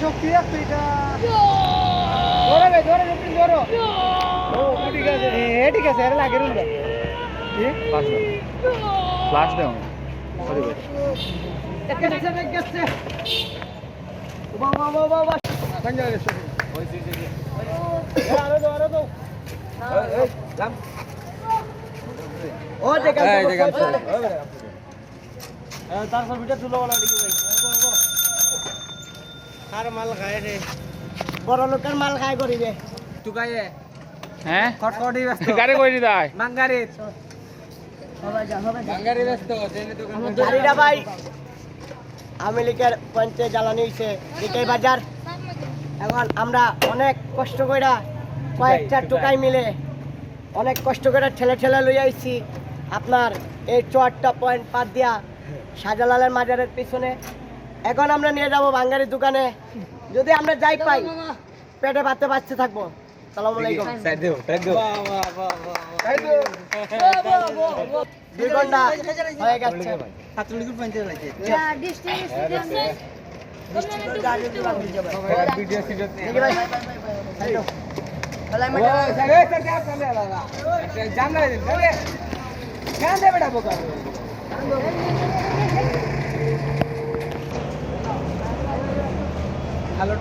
শক্তি আছে এটা ধরে রে ধরে শক্তি ধরো ও ঠিক আছে ঠিক আছে এর লাগে রুন কি ফ্লাশ দাও সরি ভাই এক গেছে বাবা বাবা বাবা সঞ্জয় গেছে ওই জি জি আরে দাও এই লাম ও দেখা তারপর ভিডিও তুলো वाला দিকে ভাই আর মাল খায় রে বড় লোকের মাল খায় করি রে টুকায়ে হ্যাঁ খটখটি ব্যস্ত গাড়ি কইনি দাই মাঙ্গারি হবে যা মাঙ্গারি ব্যস্ত দেনে দোকান গাড়িটা ভাই আমেরিকার পঞ্চে জ্বালানি হইছে দিকেই বাজার এখন আমরা অনেক কষ্ট কইরা কয়েকটা টুকাই মিলে অনেক কষ্ট করে ঠেলে ঠেলে লই আইছি আপনার এই 4টা পয়েন্ট পার দিয়া শাহজালালের মাজারের পিছনে এখন আমরা নিয়ে যাব বাঙ্গারির দোকানে যদি আমরা যাই পাই পেটে ভাতে বাঁচতে থাকবো আসসালামু আলাইকুম সাইড দাও বাহ বাহ বাহ বাহ 2 ঘন্টা হয়ে গেছে ছাত্রলীগের পঞ্চায়েত লাগছে ডিস্ট্রিক্টের গাড়ি যাবে ভিডিও সিডিও দেখি ভাই সাইড দাও তাহলে আমরা এই স্যার क्या कर रहा है जान रहे हैं ध्यान दे बेटा बोका हेलो